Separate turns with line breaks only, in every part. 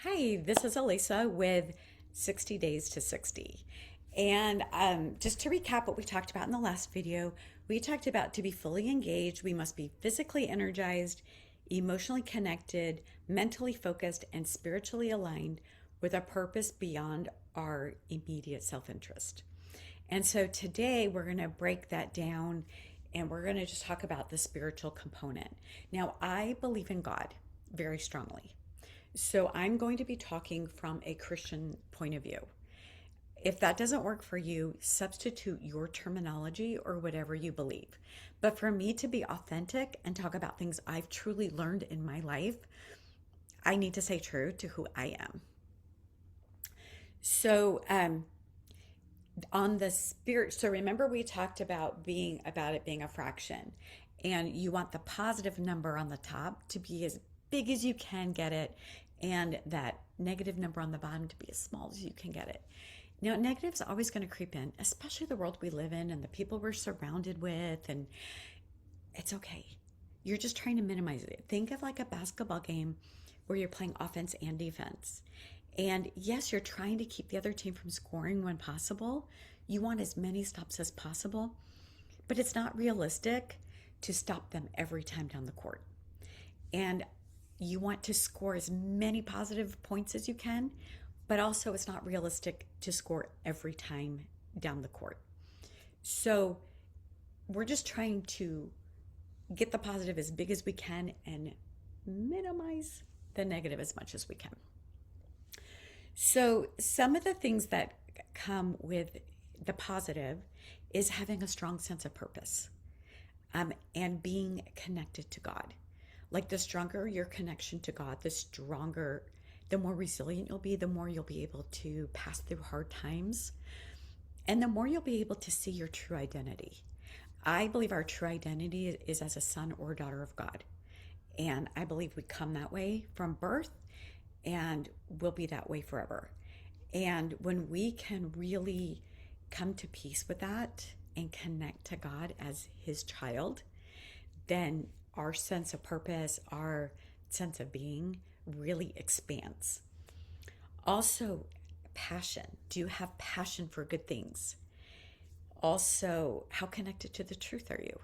Hi, this is Elisa with 60 Days to 60. And just to recap what we talked about in the last video, we talked about to be fully engaged, we must be physically energized, emotionally connected, mentally focused, and spiritually aligned with a purpose beyond our immediate self interest. And so today we're going to break that down and we're going to just talk about the spiritual component. Now, I believe in God very strongly. So I'm going to be talking from a Christian point of view. If that doesn't work for you, substitute your terminology or whatever you believe. But for me to be authentic and talk about things I've truly learned in my life, I need to stay true to who I am. So, on the spirit, so remember we talked about it being a fraction, and you want the positive number on the top to be as big as you can get it, and that negative number on the bottom to be as small as you can get it. Now, negative's always going to creep in, especially the world we live in and the people we're surrounded with, and it's okay. You're just trying to minimize it. Think of like a basketball game where you're playing offense and defense. And yes, you're trying to keep the other team from scoring when possible. You want as many stops as possible, but it's not realistic to stop them every time down the court. And you want to score as many positive points as you can, but also it's not realistic to score every time down the court. So we're just trying to get the positive as big as we can and minimize the negative as much as we can. So, some of the things that come with the positive is having a strong sense of purpose, and being connected to God. Like the stronger your connection to God, the more resilient you'll be, the more you'll be able to pass through hard times, and the more you'll be able to see your true identity. I believe our true identity is as a son or daughter of God. And I believe we come that way from birth and will be that way forever. And when we can really come to peace with that and connect to God as his child, then our sense of purpose, our sense of being really expands. Also, passion. Do you have passion for good things? Also, how connected to the truth are you?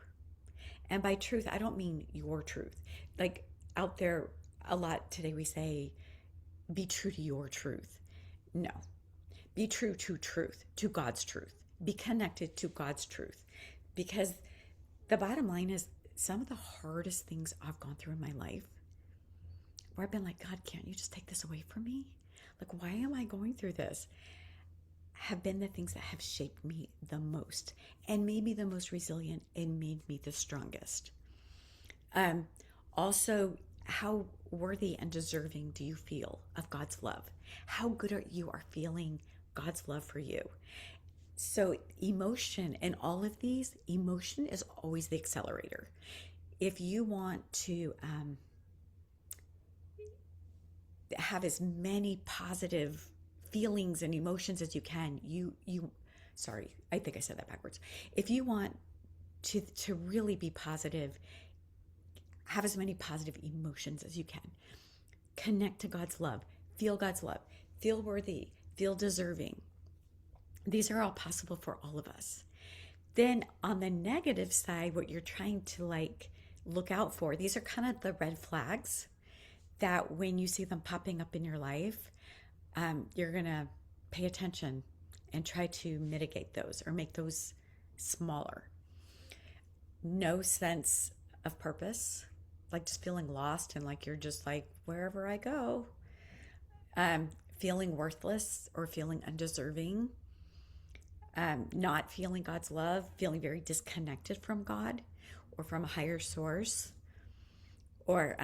And by truth, I don't mean your truth. Like out there, a lot today we say, be true to your truth. No, be true to truth, to God's truth. Be connected to God's truth. Because the bottom line is, some of the hardest things I've gone through in my life, where I've been like, God, can't you just take this away from me? Like, why am I going through this? Have been the things that have shaped me the most and made me the most resilient and made me the strongest. Um, Also, how worthy and deserving do you feel of God's love? How good are you are feeling God's love for you? So, emotion and all of these, emotion is always the accelerator. If you want to have as many positive feelings and emotions as you can, sorry, I think I said that backwards. If you want to really be positive, have as many positive emotions as you can. Connect to God's love, feel worthy, feel deserving. These are all possible for all of us. Then on the negative side, what you're trying to like look out for, these are kind of the red flags that when you see them popping up in your life, you're going to pay attention and try to mitigate those or make those smaller. No sense of purpose, like just feeling lost and like you're just like, wherever I go. Feeling worthless or feeling undeserving, not feeling God's love, feeling very disconnected from God or from a higher source, or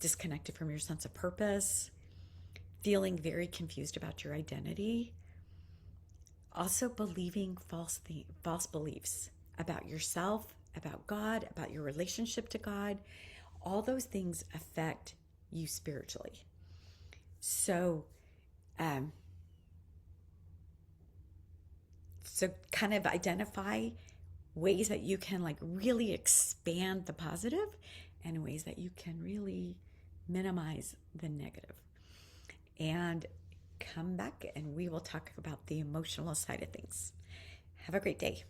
disconnected from your sense of purpose, feeling very confused about your identity. Also, believing false beliefs about yourself, about God, about your relationship to God. All those things affect you spiritually. So, um, so kind of identify ways that you can like really expand the positive and ways that you can really minimize the negative. and come back and we will talk about the emotional side of things. Have a great day.